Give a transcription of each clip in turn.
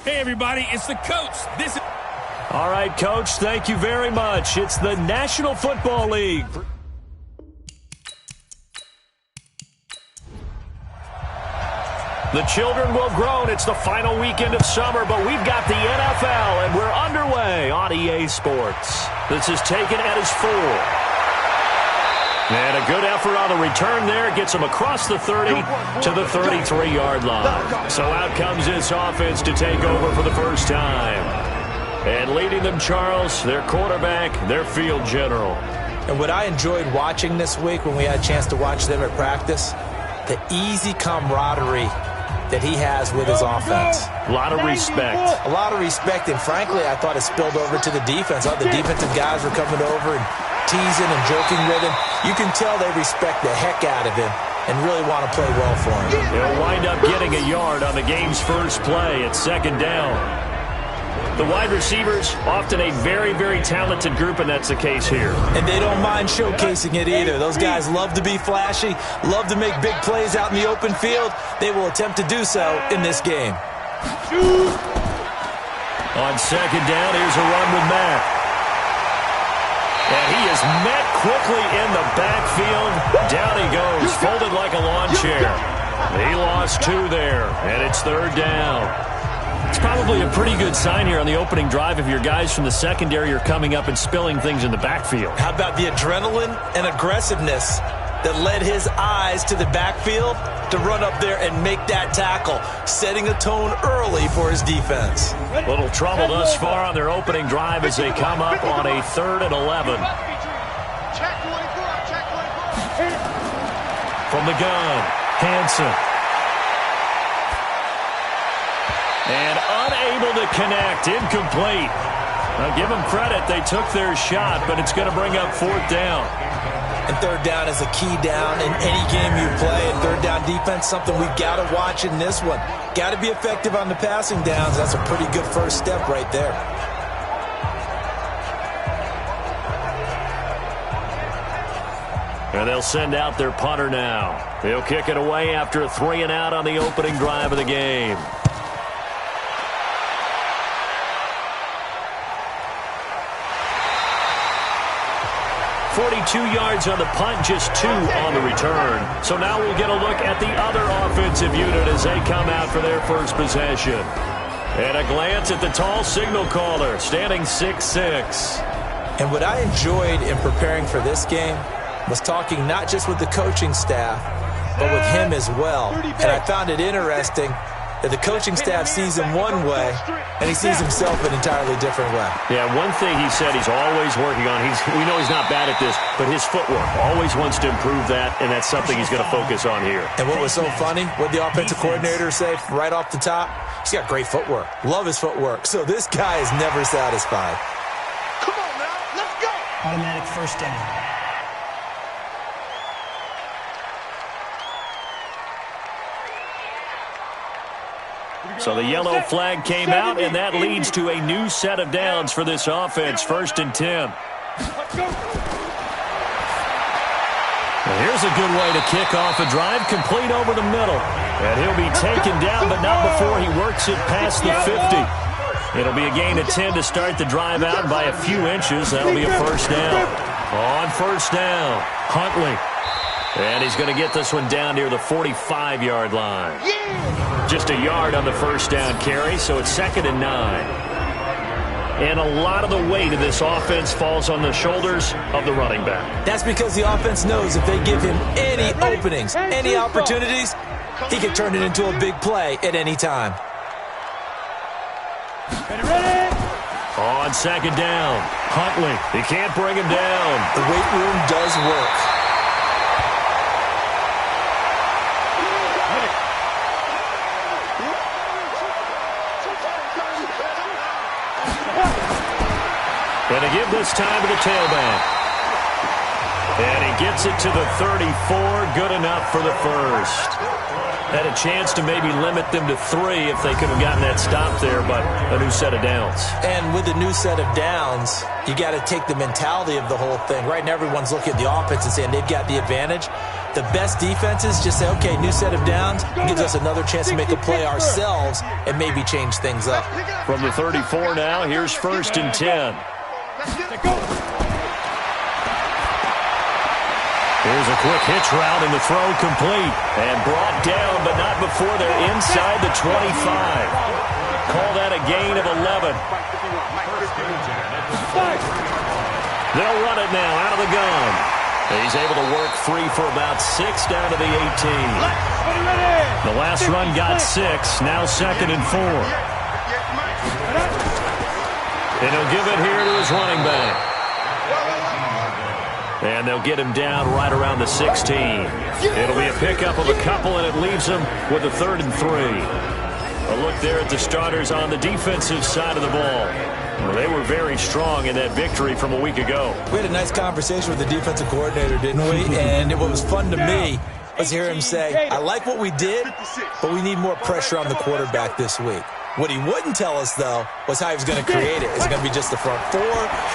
Hey, everybody, it's the coach. This is... All right, Coach, thank you very much. It's the National Football League. The children will groan. It's the final weekend of summer, but we've got the NFL, and we're underway on EA Sports. This is taken at his 4. And a good effort on the return there. Gets him across the 30 to the 33-yard line. So out comes this offense to take over for the first time. And leading them, Charles, their quarterback, their field general. And what I enjoyed watching this week when we had a chance to watch them at practice, the easy camaraderie that he has with his offense. A lot of respect. A lot of respect, and frankly, I thought it spilled over to the defense. All the defensive guys were coming over and teasing and joking with him. You can tell they respect the heck out of him and really want to play well for him. He'll wind up getting a yard on the game's first play at second down. The wide receivers, often a very, very talented group, and that's the case here. And they don't mind showcasing it either. Those guys love to be flashy, love to make big plays out in the open field. They will attempt to do so in this game. On second down, here's a run with Matt. And he is met quickly in the backfield. Down he goes, folded like a lawn chair. He lost 2 there, and it's third down. It's probably a pretty good sign here on the opening drive if your guys from the secondary are coming up and spilling things in the backfield. How about the adrenaline and aggressiveness that led his eyes to the backfield to run up there and make that tackle, setting a tone early for his defense. Little trouble thus far on their opening drive as they come up on a 3rd and 11. From the gun, Hansen. And unable to connect, incomplete. Now give them credit, they took their shot, but it's going to bring up 4th down. And 3rd down is a key down in any game you play. And 3rd down defense, something we've got to watch in this one. Got to be effective on the passing downs. That's a pretty good first step right there. And they'll send out their punter now. They'll kick it away after a 3 and out on the opening drive of the game. 42 yards on the punt, just 2 on the return. So now we'll get a look at the other offensive unit as they come out for their first possession. And a glance at the tall signal caller, standing 6'6". And what I enjoyed in preparing for this game was talking not just with the coaching staff, but with him as well. And I found it interesting that the coaching staff sees him one way, and he sees himself an entirely different way. Yeah, one thing he said he's always working on, we know he's not bad at this, but his footwork, always wants to improve that, and that's something he's going to focus on here. And what was so funny, what the offensive coordinator say right off the top, he's got great footwork. Love his footwork. So this guy is never satisfied. Come on now, let's go. Automatic first down. So the yellow flag came out, and that leads to a new set of downs for this offense, 1st and 10. Well, here's a good way to kick off a drive, complete over the middle. And he'll be taken down, but not before he works it past the 50. It'll be a gain of 10 to start the drive out by a few inches. That'll be a first down. On first down, Huntley. And he's going to get this one down near the 45-yard line. Just a yard on the first down carry, so it's 2nd and 9. And a lot of the weight of this offense falls on the shoulders of the running back. That's because the offense knows if they give him any openings, any opportunities, he can turn it into a big play at any time. On 2nd down, Huntley. He can't bring him down. The weight room does work. And to give this time to the tailback. And he gets it to the 34. Good enough for the first. Had a chance to maybe limit them to 3 if they could have gotten that stop there, but a new set of downs. And with a new set of downs, you got to take the mentality of the whole thing. Right now, everyone's looking at the offense and saying they've got the advantage. The best defenses just say, okay, new set of downs, gives us another chance to make a play ourselves and maybe change things up. From the 34 now, here's 1st and 10. Here's a quick hitch route, and the throw complete. And brought down, but not before they're inside the 25. Call that a gain of 11. They'll run it now out of the gun. He's able to work free for about 6 down to the 18. The last run got 6, now 2nd and 4. And he'll give it here to his running back. And they'll get him down right around the 16. It'll be a pickup of a couple, and it leaves him with a 3rd and 3. A look there at the starters on the defensive side of the ball. Well, they were very strong in that victory from a week ago. We had a nice conversation with the defensive coordinator, didn't we? And what was fun to me was hear him say, I like what we did, but we need more pressure on the quarterback this week. What he wouldn't tell us, though, was how he was going to create it. Is it going to be just the front 4?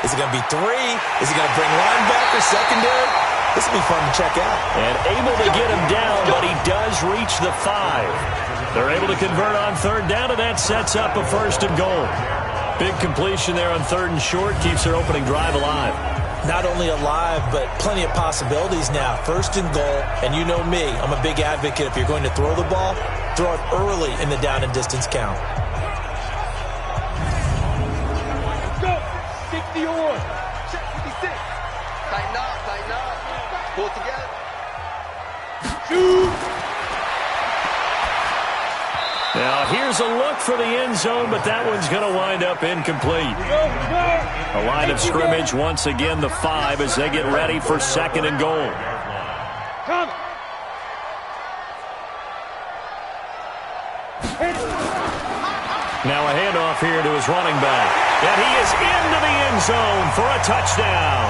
Is it going to be 3? Is he going to bring linebacker, secondary? This will be fun to check out. And able to get him down, but he does reach the 5. They're able to convert on 3rd down, and that sets up a 1st and goal. Big completion there on 3rd and short, keeps their opening drive alive. Not only alive, but plenty of possibilities now. 1st and goal, and you know me, I'm a big advocate. If you're going to throw the ball, throw it early in the down and distance count. Tighten up. Pull it together. Now, here's a look for the end zone, but that one's going to wind up incomplete. A line of scrimmage, once again, the 5 as they get ready for 2nd and goal. Now a handoff here to his running back. And he is into the end zone for a touchdown.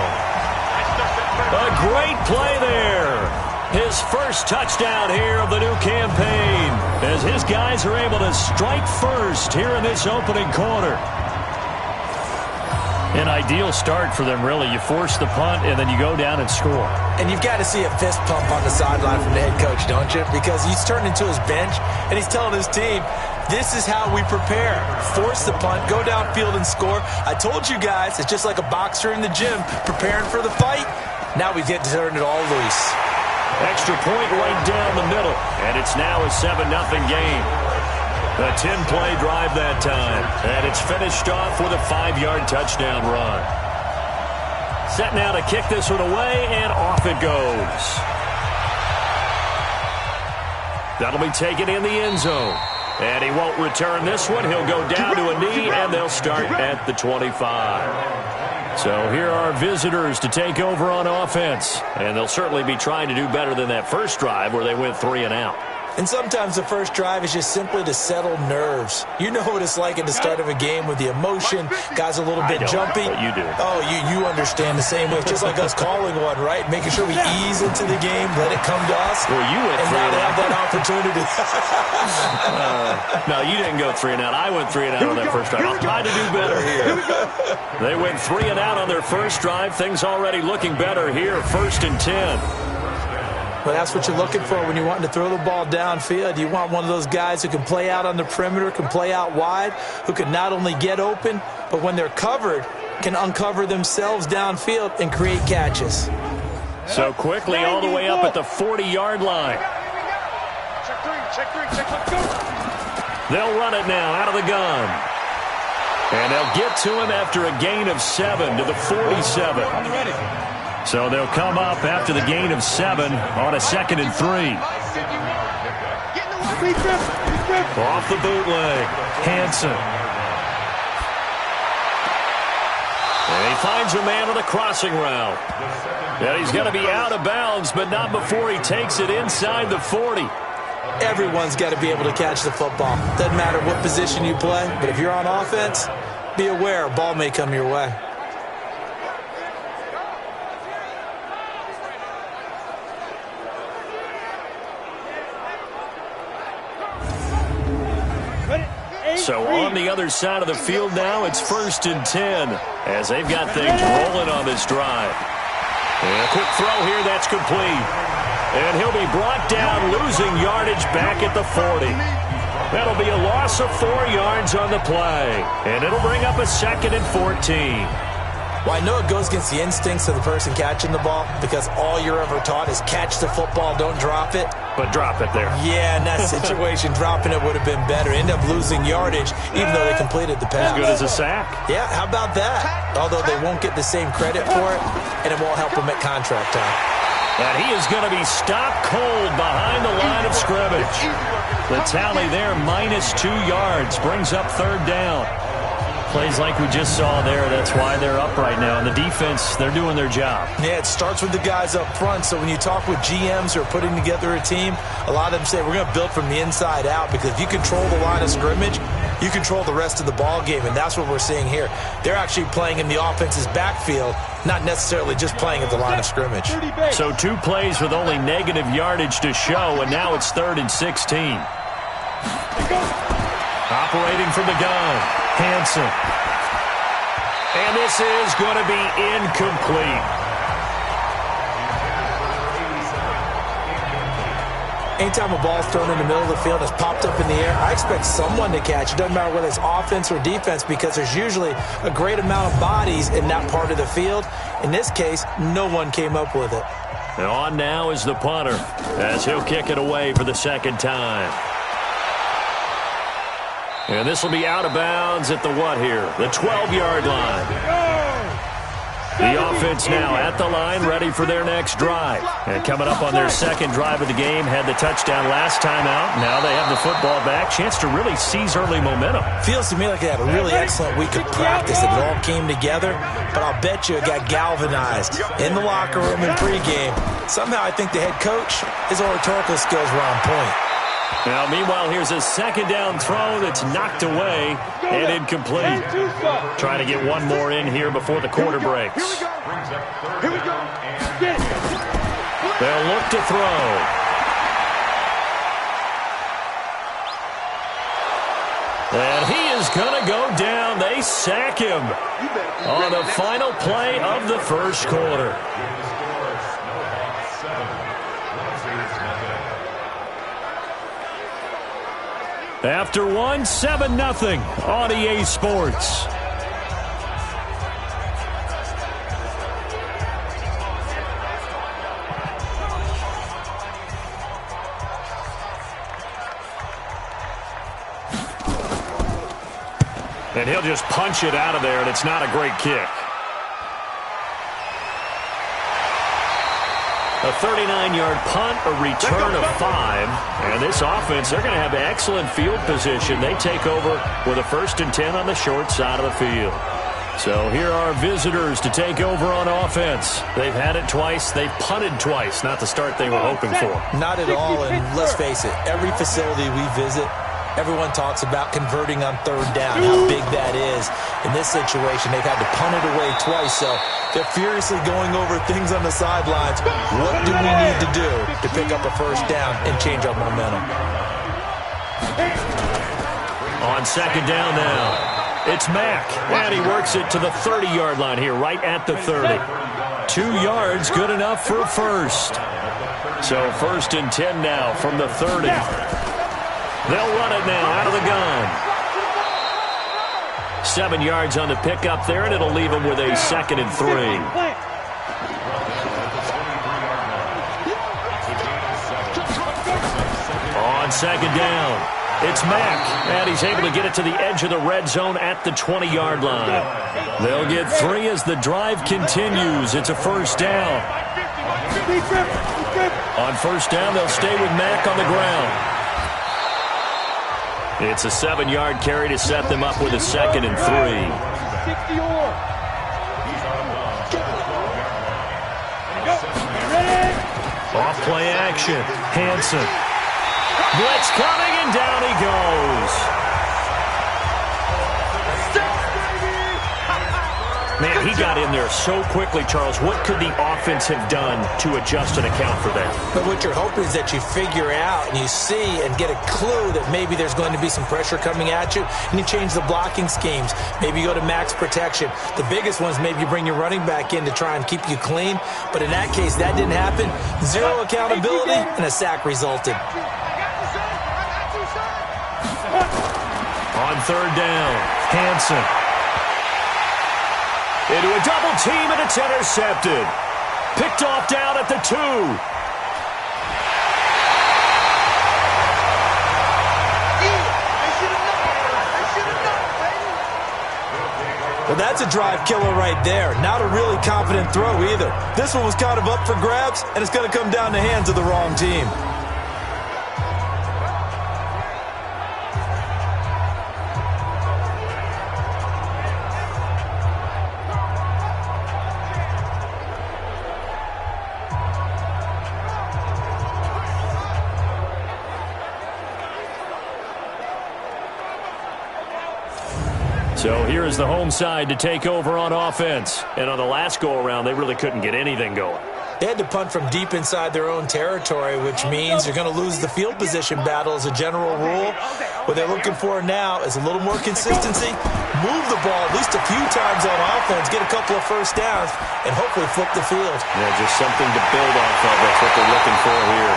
A great play there. His first touchdown here of the new campaign as his guys are able to strike first here in this opening quarter. An ideal start for them, really. You force the punt, and then you go down and score. And you've got to see a fist pump on the sideline from the head coach, don't you? Because he's turned into his bench, and he's telling his team, this is how we prepare. Force the punt, go downfield and score. I told you guys, it's just like a boxer in the gym preparing for the fight. Now we get to turn it all loose. Extra point right down the middle, and it's now a 7-0 game. A 10-play drive that time, and it's finished off with a 5-yard touchdown run. Set now to kick this one away, and off it goes. That'll be taken in the end zone. And he won't return this one. He'll go down to a knee, and they'll start at the 25. So here are visitors to take over on offense. And they'll certainly be trying to do better than that first drive where they went 3 and out. And sometimes the first drive is just simply to settle nerves. You know what it's like at the start of a game with the emotion. Guys a little bit jumpy. But you do. Oh, you understand the same way. It's just like us calling one, right? Making sure we ease into the game, let it come to us. Well, you went and 3 now and they out. have that opportunity. No, you didn't go 3 and out. I went 3 and out on that first drive. I'll try to do better here. They went 3 and out on their first drive. Things already looking better here. 1st and 10. Well, that's what you're looking for when you're wanting to throw the ball downfield. You want one of those guys who can play out on the perimeter, can play out wide, who can not only get open, but when they're covered, can uncover themselves downfield and create catches. So quickly all the way up at the 40-yard line. Check three. They'll run it now out of the gun. And they'll get to him after a gain of 7 to the 47. So they'll come up after the gain of 7 on a 2nd and 3. Off the bootleg, Hansen. And he finds a man on a crossing route. And he's going to be out of bounds, but not before he takes it inside the 40. Everyone's got to be able to catch the football. Doesn't matter what position you play, but if you're on offense, be aware a ball may come your way. So on the other side of the field now, it's 1st and 10 as they've got things rolling on this drive. And a quick throw here, that's complete. And he'll be brought down, losing yardage back at the 40. That'll be a loss of 4 yards on the play. And it'll bring up a 2nd and 14. Well, I know it goes against the instincts of the person catching the ball because all you're ever taught is catch the football, don't drop it. But drop it there. Yeah, in that situation, dropping it would have been better. End up losing yardage even though they completed the pass. As good as a sack. Yeah, how about that? Although they won't get the same credit for it, and it won't help them at contract time. And he is going to be stopped cold behind the line of scrimmage. The tally there, -2 yards, brings up 3rd down. Plays like we just saw there. That's why they're up right now. And the defense, they're doing their job. Yeah, it starts with the guys up front. So when you talk with GMs who are putting together a team, a lot of them say we're going to build from the inside out because if you control the line of scrimmage, you control the rest of the ball game, and that's what we're seeing here. They're actually playing in the offense's backfield, not necessarily just playing at the line of scrimmage. So 2 plays with only negative yardage to show, and now it's 3rd and 16. Operating from the gun, Hansen. And this is going to be incomplete. Anytime a ball's thrown in the middle of the field, it's popped up in the air, I expect someone to catch. It doesn't matter whether it's offense or defense because there's usually a great amount of bodies in that part of the field. In this case, no one came up with it. And on now is the punter as he'll kick it away for the 2nd time. And this will be out of bounds at the what here? The 12-yard line. The offense now at the line, ready for their next drive. And coming up on their 2nd drive of the game, had the touchdown last time out. Now they have the football back. Chance to really seize early momentum. Feels to me like they had a really excellent week of practice. It all came together, but I'll bet you it got galvanized in the locker room in pregame. Somehow I think the head coach, his oratorical skills were on point. Now, meanwhile, here's a 2nd down throw that's knocked away and incomplete. Trying to get one more in here before the quarter breaks. Here we go. They'll look to throw. And he is going to go down. They sack him on the final play of the 1st quarter. After one, 7-0 on EA Sports. And he'll just punch it out of there, and it's not a great kick. A 39-yard punt, a return of 5. And this offense, they're going to have excellent field position. They take over with a 1st and 10 on the short side of the field. So here are visitors to take over on offense. They've had it twice. They've punted twice. Not the start they were hoping for. Not at all, and let's face it, every facility we visit, everyone talks about converting on 3rd down, how big that is. In this situation, they've had to punt it away twice, so they're furiously going over things on the sidelines. What do we need to do to pick up a 1st down and change our momentum? On 2nd down now, it's Mack, and he works it to the 30-yard line here, right at the 30. 2 yards, good enough for a 1st. So 1st and 10 now from the 30. They'll run it now out of the gun. 7 yards on the pickup there, and it'll leave them with a 2nd and 3. On 2nd down, it's Mack, and he's able to get it to the edge of the red zone at the 20-yard line. They'll get 3 as the drive continues. It's a 1st down. On 1st down, they'll stay with Mack on the ground. It's a 7-yard carry to set them up with a 2nd and 3. Off play action. Hansen. Blitz coming, and down he goes. Man, he got in there so quickly, Charles. What could the offense have done to adjust and account for that? But what you're hoping is that you figure out and you see and get a clue that maybe there's going to be some pressure coming at you, and you change the blocking schemes. Maybe you go to max protection. The biggest one is maybe you bring your running back in to try and keep you clean. But in that case, that didn't happen. Zero accountability, and a sack resulted. On third down, Hansen. Into a double team, and it's intercepted. Picked off down at the 2. Well, that's a drive killer right there. Not a really confident throw either. This one was kind of up for grabs, and it's going to come down the hands of the wrong team. So here is the home side to take over on offense. And on the last go-around, they really couldn't get anything going. They had to punt from deep inside their own territory, which means you're going to lose the field position battle as a general rule. What they're looking for now is a little more consistency, move the ball at least a few times on offense, get a couple of first downs, and hopefully flip the field. Yeah, just something to build off of. That's what they're looking for here.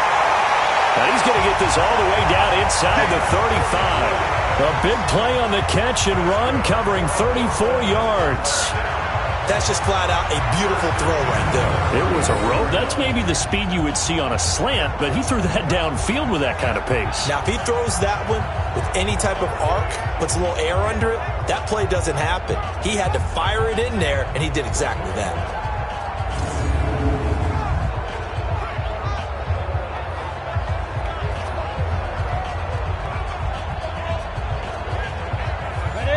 Now he's going to get this all the way down inside the 35. A big play on the catch and run, covering 34 yards. That's just flat out a beautiful throw right there. It was a rope. That's maybe the speed you would see on a slant, but he threw that downfield with that kind of pace. Now, if he throws that one with any type of arc, puts a little air under it, that play doesn't happen. He had to fire it in there, and he did exactly that.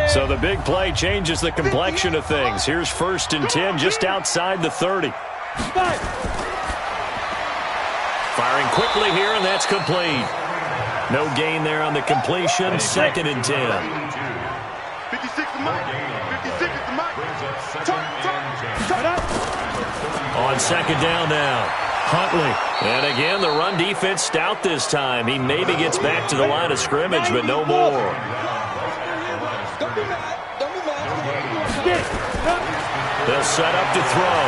So the big play changes the complexion of things. Here's 1st and 10 just outside the 30. Firing quickly here, and that's complete. No gain there on the completion. 2nd and 10. 56 to Mike. 56 to Mike. On 2nd down now, Huntley. And again, the run defense stout this time. He maybe gets back to the line of scrimmage, but no more. They'll set up to throw.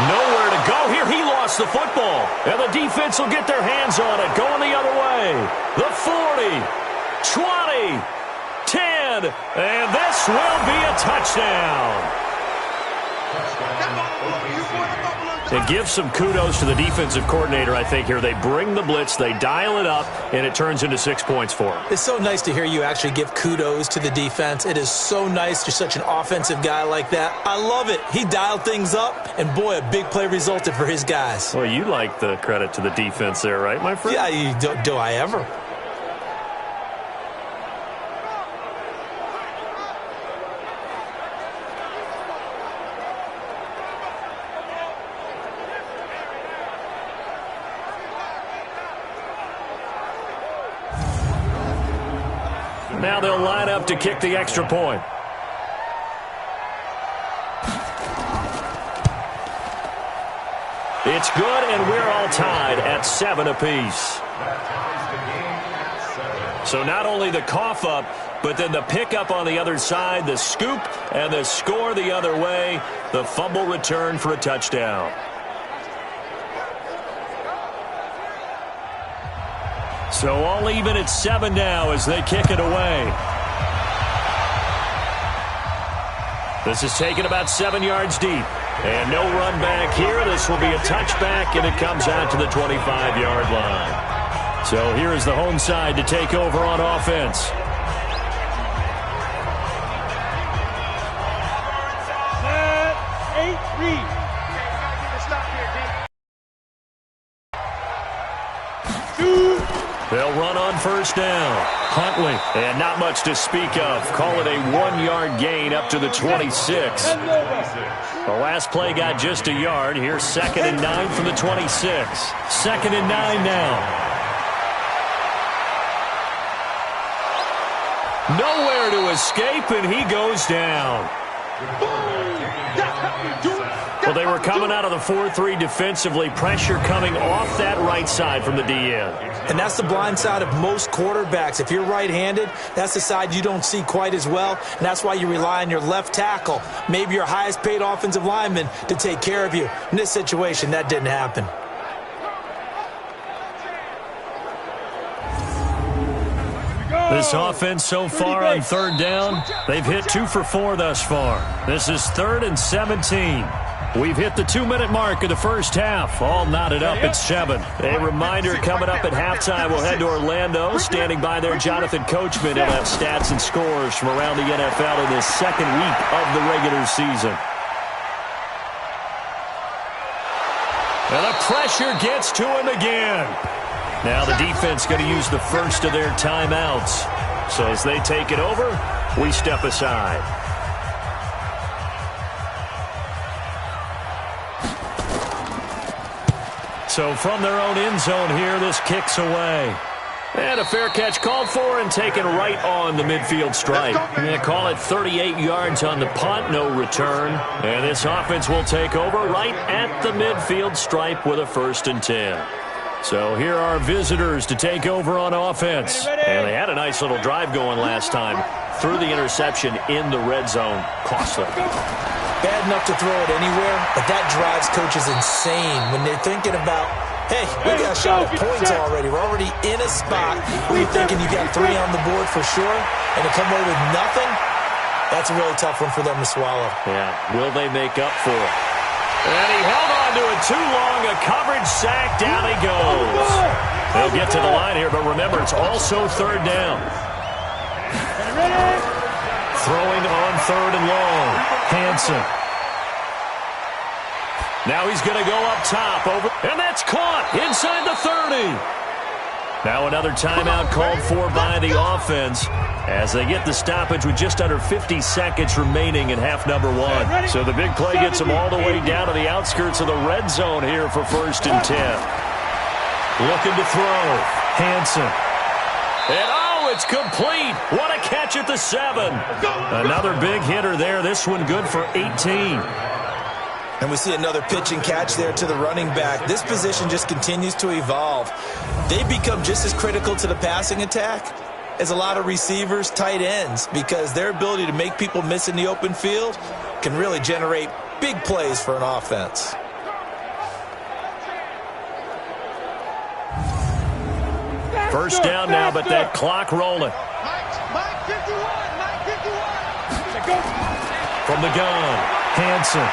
Nowhere to go here. He lost the football. And the defense will get their hands on it. Going the other way. The 40, 20, 10. And this will be a touchdown. It gives some kudos to the defensive coordinator, I think, here. They bring the blitz, they dial it up, and it turns into 6 points for them. It's so nice to hear you actually give kudos to the defense. It is so nice. You're such an offensive guy like that. I love it. He dialed things up, and boy, a big play resulted for his guys. Well, you like the credit to the defense there, right, my friend? Yeah, do I ever? Now they'll line up to kick the extra point. It's good, and we're all tied at 7 apiece. So not only the cough up, but then the pickup on the other side, the scoop, and the score the other way. The fumble return for a touchdown. So all even at 7 now as they kick it away. This is taken about 7 yards deep. And no run back here. This will be a touchback, and it comes out to the 25-yard line. So here is the home side to take over on offense. Set, 8, read. They'll run on 1st down. Huntley, and not much to speak of. Call it a 1-yard gain up to the 26. The last play got just a yard. Here's 2nd and 9 from the 26. 2nd and 9 now. Nowhere to escape, and he goes down. Well, they were coming out of the 4-3 defensively. Pressure coming off that right side from the DN. And that's the blind side of most quarterbacks. If you're right-handed, that's the side you don't see quite as well. And that's why you rely on your left tackle, maybe your highest-paid offensive lineman, to take care of you. In this situation, that didn't happen. This offense so far on third down, they've hit 2 for 4 thus far. This is 3rd and 17. We've hit the 2-minute mark of the first half. All knotted up at 7. A reminder coming up at halftime. We'll head to Orlando. Standing by there, Jonathan Coachman. He'll have stats and scores from around the NFL in this second week of the regular season. And the pressure gets to him again. Now the defense going to use the first of their timeouts. So as they take it over, we step aside. So from their own end zone here, this kicks away. And a fair catch called for and taken right on the midfield stripe. They call it 38 yards on the punt, no return. And this offense will take over right at the midfield stripe with a 1st and 10. So here are visitors to take over on offense. And they had a nice little drive going last time. Threw the interception in the red zone. Costly. Bad enough to throw it anywhere, but that drives coaches insane when they're thinking about, hey, we got a shot at points already. We're already in a spot where you're thinking you got 3 on the board for sure, and to come away with nothing, that's a really tough one for them to swallow. Yeah, will they make up for it? And he held on to it too long. A coverage sack. Down he goes. They'll get to the line here, but remember, it's also 3rd down. Throwing on 3rd and long. Hansen. Now he's going to go up top. And that's caught inside the 30. Now another timeout called for by the offense as they get the stoppage with just under 50 seconds remaining in half number 1. So the big play gets them all the way down to the outskirts of the red zone here for 1st and 10. Looking to throw. Hansen. And it's complete. What a catch at the 7. Another big hitter there. This one good for 18. And we see another pitch and catch there to the running back. This position just continues to evolve. They become just as critical to the passing attack as a lot of receivers, tight ends, because their ability to make people miss in the open field can really generate big plays for an offense. First down now, but that clock rolling. From the gun, Hansen.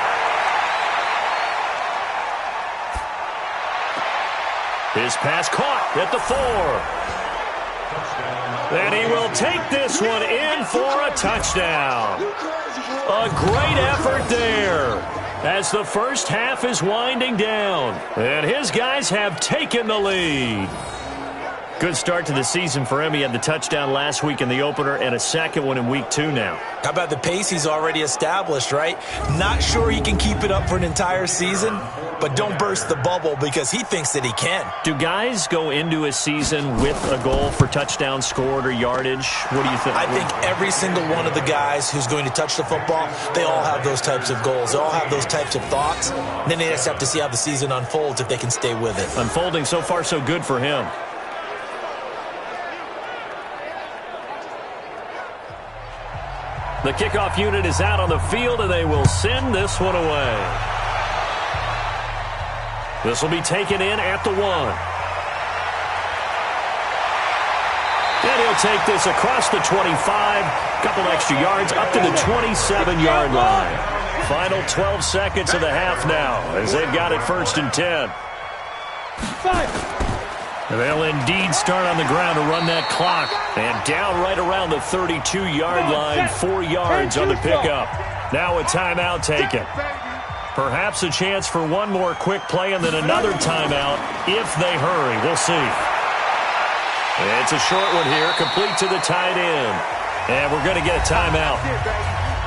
His pass caught at the 4. And he will take this one in for a touchdown. A great effort there as the first half is winding down. And his guys have taken the lead. Good start to the season for him. He had the touchdown last week in the opener and a second one in week 2 now. How about the pace he's already established, right? Not sure he can keep it up for an entire season, but don't burst the bubble because he thinks that he can. Do guys go into a season with a goal for touchdowns scored or yardage? What do you think? I think every single one of the guys who's going to touch the football, they all have those types of goals. They all have those types of thoughts. And then they just have to see how the season unfolds if they can stay with it. Unfolding so far so good for him. The kickoff unit is out on the field, and they will send this one away. This will be taken in at the 1. And he'll take this across the 25, couple extra yards, up to the 27-yard line. Final 12 seconds of the half now, as they've got it 1st and 10. 5. They'll indeed start on the ground to run that clock. And down right around the 32-yard line, 4 yards on the pickup. Now a timeout taken. Perhaps a chance for one more quick play and then another timeout if they hurry. We'll see. It's a short one here, complete to the tight end. And we're going to get a timeout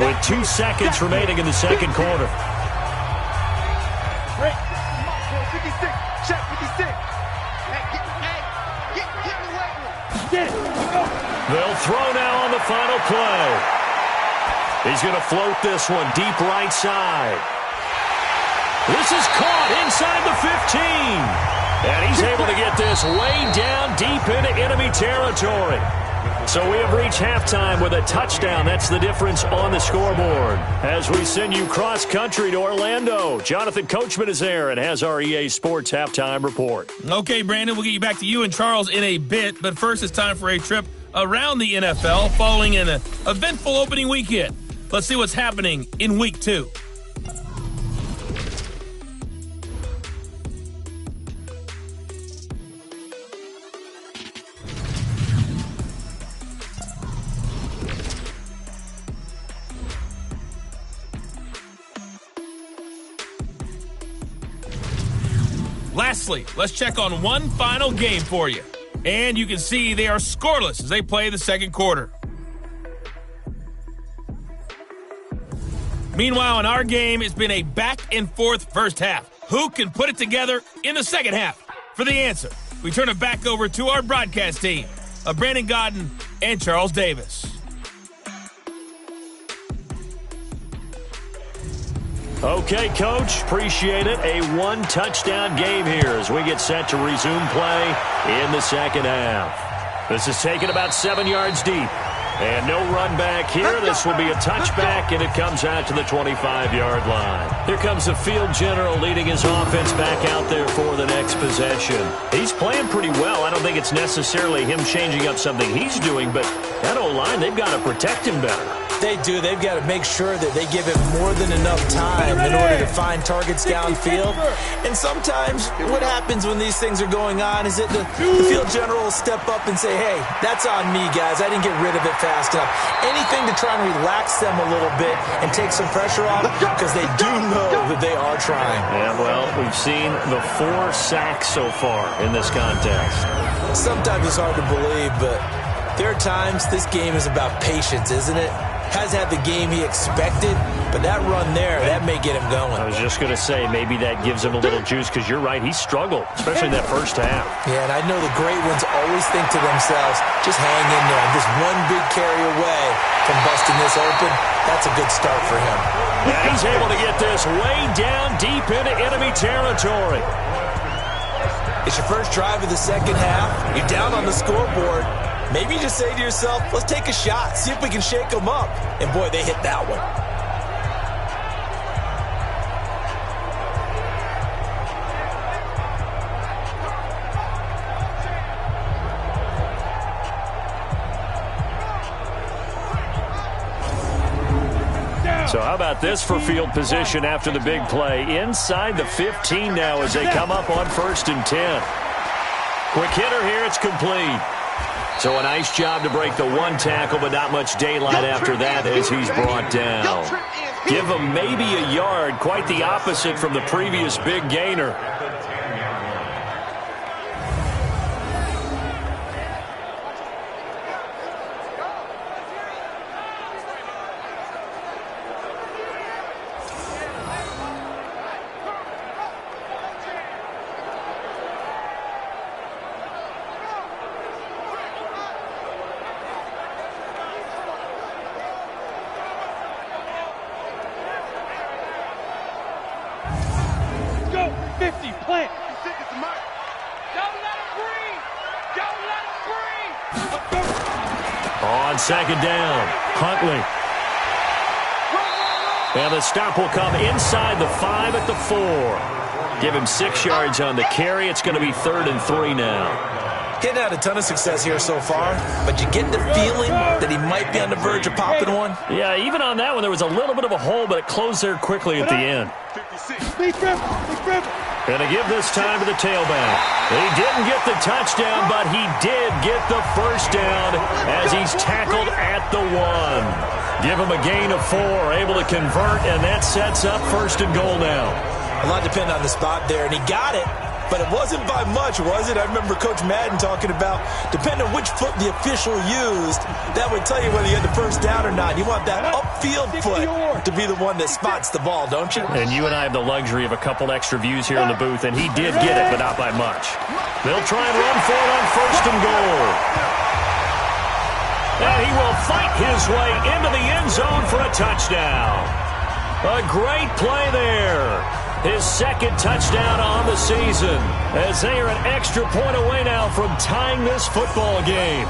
with 2 seconds remaining in the second quarter. 56, check 56. Get in the weight room. Get it. Go. They'll throw now on the final play. He's going to float this one deep right side. This is caught inside the 15. And he's able to get this way down deep into enemy territory. So we have reached halftime with a touchdown. That's the difference on the scoreboard. As we send you cross-country to Orlando, Jonathan Coachman is there and has our EA Sports halftime report. Okay, Brandon, we'll get you back to you and Charles in a bit. But first, it's time for a trip around the NFL following an eventful opening weekend. Let's see what's happening in Week 2. Lastly, let's check on one final game for you. And you can see they are scoreless as they play the second quarter. Meanwhile, in our game, it's been a back-and-forth first half. Who can put it together in the second half? For the answer, we turn it back over to our broadcast team of Brandon Godden and Charles Davis. Okay, Coach, appreciate it. A one-touchdown game here as we get set to resume play in the second half. This is taken about 7 yards deep. And no run back here. This will be a touchback, and it comes out to the 25-yard line. Here comes the field general leading his offense back out there for the next possession. He's playing pretty well. I don't think it's necessarily him changing up something he's doing, but that O-line, they've got to protect him better. They do. They've got to make sure that they give him more than enough time in order to find targets downfield. And sometimes what happens when these things are going on is that the field general will step up and say, hey, that's on me, guys. I didn't get rid of it fast enough. Anything to try and relax them a little bit and take some pressure off because they do know that they are trying. Yeah, well, we've seen the 4 sacks so far in this contest. Sometimes it's hard to believe, but there are times this game is about patience, isn't it? Hasn't had the game he expected, but that run there, that may get him going. I was just going to say, maybe that gives him a little juice because you're right, he struggled, especially in that first half. Yeah, and I know the great ones always think to themselves, just hang in there. I'm just one big carry away from busting this open. That's a good start for him. Yeah, he's able to get this way down deep into enemy territory. It's your first drive of the second half. You're down on the scoreboard. Maybe you just say to yourself, let's take a shot, see if we can shake them up. And boy, they hit that one. So how about this for field position after the big play? Inside the 15 now as they come up on 1st and 10. Quick hitter here, it's complete. So a nice job to break the one tackle, but not much daylight after that as he's brought down. Give him maybe a yard, quite the opposite from the previous big gainer. Second down, Huntley. And the stop will come inside the 5 at the 4. Give him 6 yards on the carry. It's going to be 3rd and 3 now. Getting had a ton of success here so far, but you get the feeling that he might be on the verge of popping one. Yeah, even on that one, there was a little bit of a hole, but it closed there quickly at the end. And to give this time to the tailback. He didn't get the touchdown, but he did get the first down as he's tackled at the 1. Give him a gain of 4, able to convert, and that sets up 1st and goal now. A lot depended on the spot there, and he got it. But it wasn't by much, was it? I remember Coach Madden talking about, depending on which foot the official used, that would tell you whether you had the first down or not. You want that upfield foot to be the one that spots the ball, don't you? And you and I have the luxury of a couple extra views here in the booth, and he did get it, but not by much. They'll try and run for it on 1st and goal. And he will fight his way into the end zone for a touchdown. A great play there. His second touchdown on the season, as they are an extra point away now from tying this football game.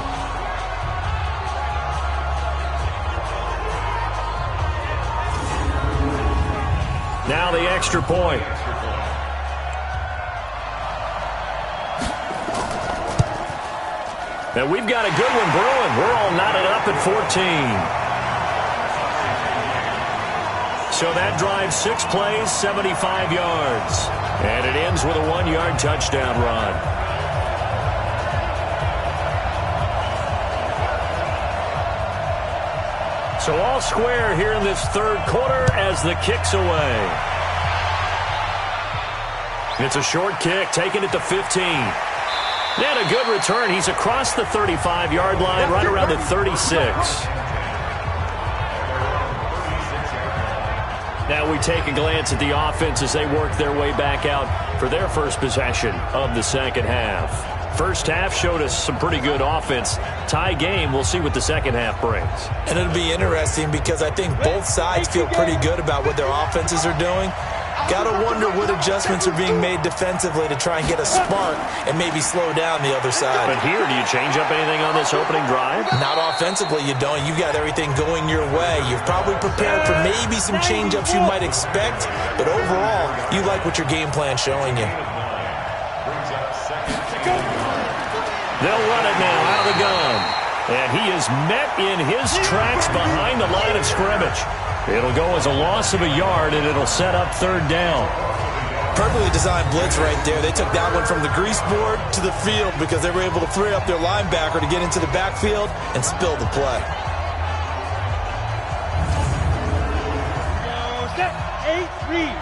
Now the extra point. And we've got a good one brewing. We're all knotted up at 14. So that drives 6 plays, 75 yards. And it ends with a 1-yard touchdown run. So all square here in this third quarter as the kick's away. It's a short kick, taking it to 15. And a good return. He's across the 35-yard line, right around the 36. Now we take a glance at the offense as they work their way back out for their first possession of the second half. First half showed us some pretty good offense. Tie game, we'll see what the second half brings. And it'll be interesting because I think both sides feel pretty good about what their offenses are doing. Got to wonder what adjustments are being made defensively to try and get a spark and maybe slow down the other side. But here, do you change up anything on this opening drive? Not offensively, you don't. You've got everything going your way. You've probably prepared for maybe some change-ups you might expect, but overall, you like what your game plan's showing you. They'll run it now out of the gun. And he is met in his tracks behind the line of scrimmage. It'll go as a loss of a yard, and it'll set up third down. Perfectly designed blitz right there. They took that one from the grease board to the field because they were able to free up their linebacker to get into the backfield and spill the play. Set, 8, read.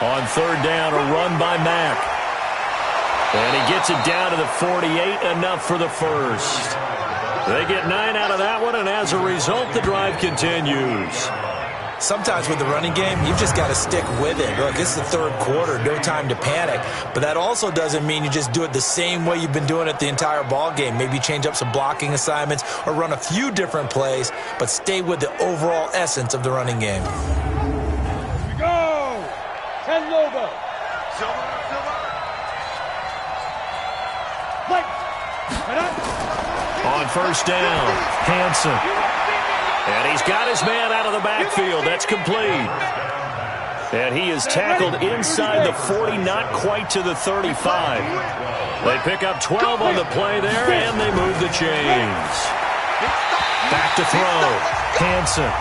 On third down, a run by Mack. And he gets it down to the 48, enough for the first. They get 9 out of that one, and as a result, the drive continues. Sometimes with the running game, you've just got to stick with it. Look, it's the third quarter, no time to panic. But that also doesn't mean you just do it the same way you've been doing it the entire ball game. Maybe change up some blocking assignments or run a few different plays, but stay with the overall essence of the running game. Here we go. 10 logo. Silver. On first down, Hansen. And he's got his man out of the backfield. That's complete. And he is tackled inside the 40, not quite to the 35. They pick up 12 on the play there, and they move the chains. Back to throw, Hansen.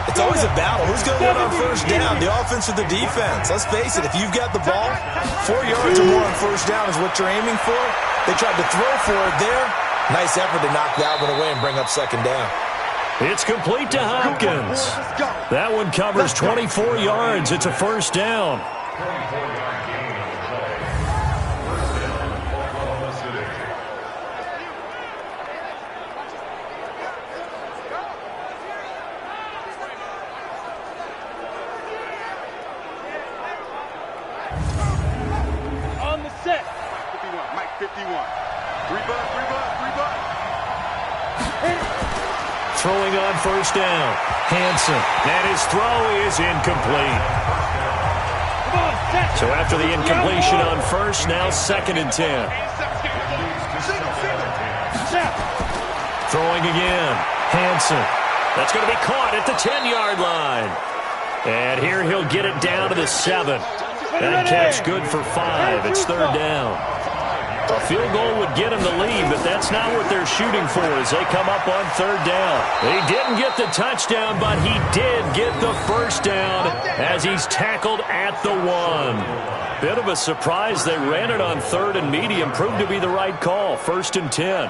It's always a battle. Who's going to win on first down, the offense or the defense? Let's face it, if you've got the ball, 4 yards or more on first down is what you're aiming for. They tried to throw for it there. Nice effort to knock that one away and bring up second down. It's complete to Hopkins. That one covers 24 yards. It's a first down. On the set. 51, Mike 51. 3 buck. Throwing on first down, Hansen. And his throw is incomplete. So after the incompletion on first, now second and 10. Throwing again, Hansen. That's going to be caught at the 10-yard line. And here he'll get it down to the 7. That catch good for 5. It's third down. A field goal would get him the lead, but that's not what they're shooting for as they come up on third down. He didn't get the touchdown, but he did get the first down as he's tackled at the 1. Bit of a surprise. They ran it on third and medium. Proved to be the right call. First and 10.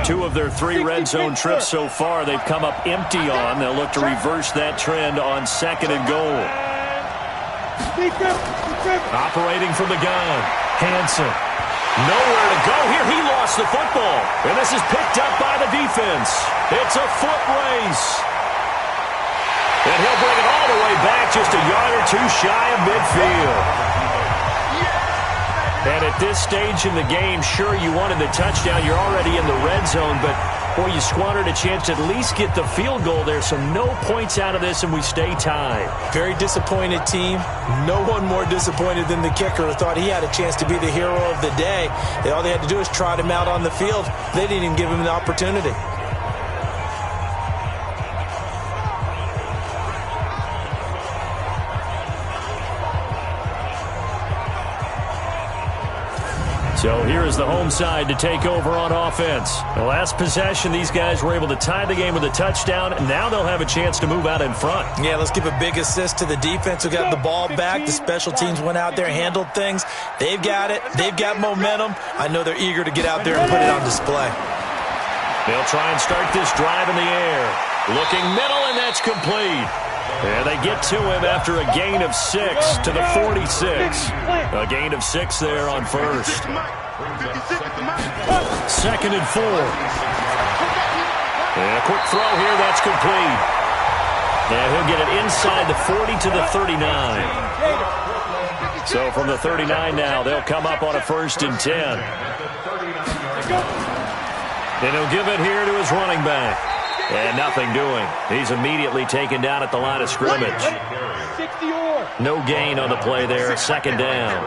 2 of their 3 red zone trips so far they've come up empty on. They'll look to reverse that trend on second and goal. Operating from the gun, Hansen. Nowhere to go here. He lost the football. And this is picked up by the defense. It's a foot race. And he'll bring it all the way back, just a yard or two shy of midfield. And at this stage in the game, sure, you wanted the touchdown. You're already in the red zone, but, boy, you squandered a chance to at least get the field goal there, so no points out of this, and we stay tied. Very disappointed team. No one more disappointed than the kicker who thought he had a chance to be the hero of the day. All they had to do was trot him out on the field. They didn't even give him the opportunity. So here is the home side to take over on offense. The last possession, these guys were able to tie the game with a touchdown, and now they'll have a chance to move out in front. Yeah, let's give a big assist to the defense who got the ball back. The special teams went out there, handled things. They've got it. They've got momentum. I know they're eager to get out there and put it on display. They'll try and start this drive in the air. Looking middle, and that's complete. And they get to him after a gain of 6 to the 46. A gain of 6 there on first. 2nd and 4. And a quick throw here, that's complete. And he'll get it inside the 40 to the 39. So from the 39 now, they'll come up on a 1st and 10. And he'll give it here to his running back. And nothing doing. He's immediately taken down at the line of scrimmage. No gain on the play there. 2nd down.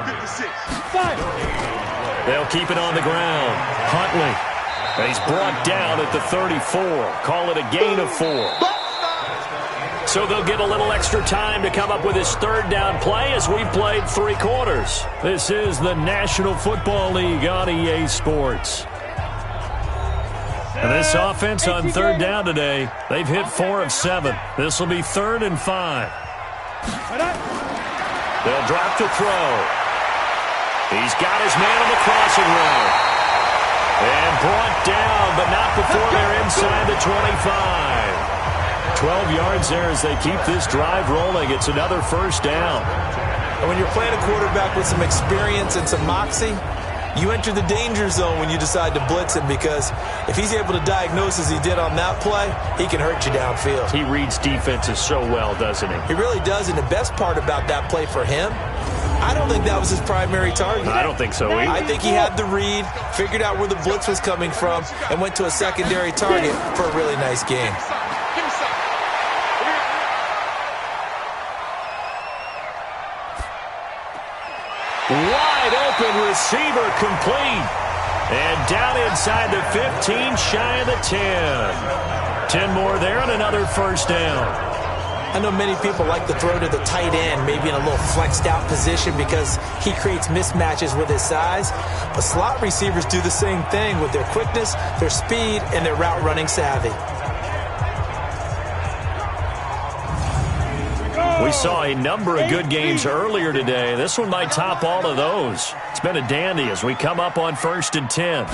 They'll keep it on the ground. Huntley. And he's brought down at the 34. Call it a gain of 4. So they'll get a little extra time to come up with his 3rd down play as we've played 3 quarters. This is the National Football League on EA Sports. And this offense on 3rd down today, they've hit 4 of 7. This will be 3rd and 5. They'll drop to throw. He's got his man on the crossing route. And brought down, but not before they're inside the 25. 12 yards there as they keep this drive rolling. It's another 1st down. And when you're playing a quarterback with some experience and some moxie, you enter the danger zone when you decide to blitz him, because if he's able to diagnose as he did on that play, he can hurt you downfield. He reads defenses so well, doesn't he? He really does, and the best part about that play for him, I don't think that was his primary target. I don't think so either. I think he had the read, figured out where the blitz was coming from, and went to a secondary target for a really nice game. Wide open receiver complete. And down inside the 15, shy of the 10. 10 more there and another 1st down. I know many people like to throw to the tight end, maybe in a little flexed out position because he creates mismatches with his size. But slot receivers do the same thing with their quickness, their speed, and their route running savvy. We saw a number of good games earlier today. This one might top all of those. It's been a dandy as we come up on 1st and 10.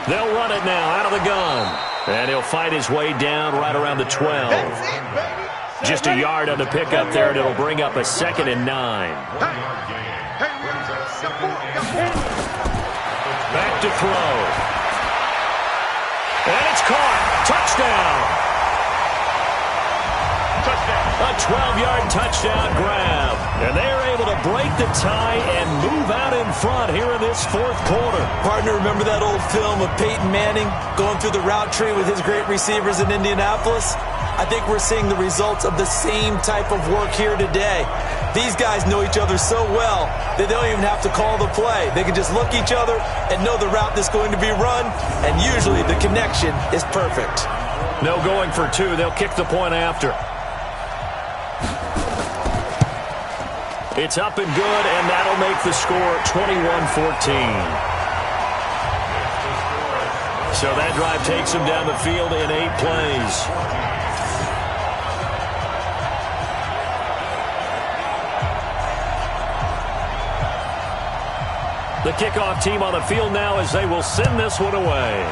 They'll run it now out of the gun. And he'll fight his way down right around the 12. Just a yard on the pickup there, and it'll bring up a 2nd and 9. Back to throw. And it's caught. Touchdown. A 12-yard touchdown grab. And they're able to break the tie and move out in front here in this 4th quarter. Partner, remember that old film of Peyton Manning going through the route tree with his great receivers in Indianapolis? I think we're seeing the results of the same type of work here today. These guys know each other so well that they don't even have to call the play. They can just look each other and know the route that's going to be run, and usually the connection is perfect. No going for 2. They'll kick the point after. It's up and good, and that'll make the score 21-14. So that drive takes them down the field in 8 plays. The kickoff team on the field now as they will send this one away.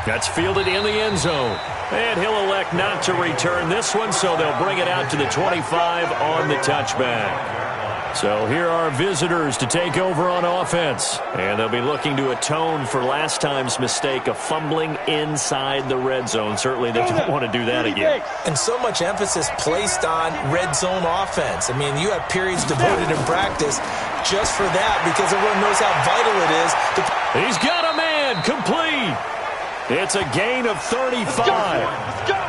That's fielded in the end zone. And he'll elect not to return this one, so they'll bring it out to the 25 on the touchback. So here are visitors to take over on offense. And they'll be looking to atone for last time's mistake of fumbling inside the red zone. Certainly they don't want to do that again. And so much emphasis placed on red zone offense. I mean, you have periods devoted in practice just for that because everyone knows how vital it is. He's got a man complete. It's a gain of 35. Let's go.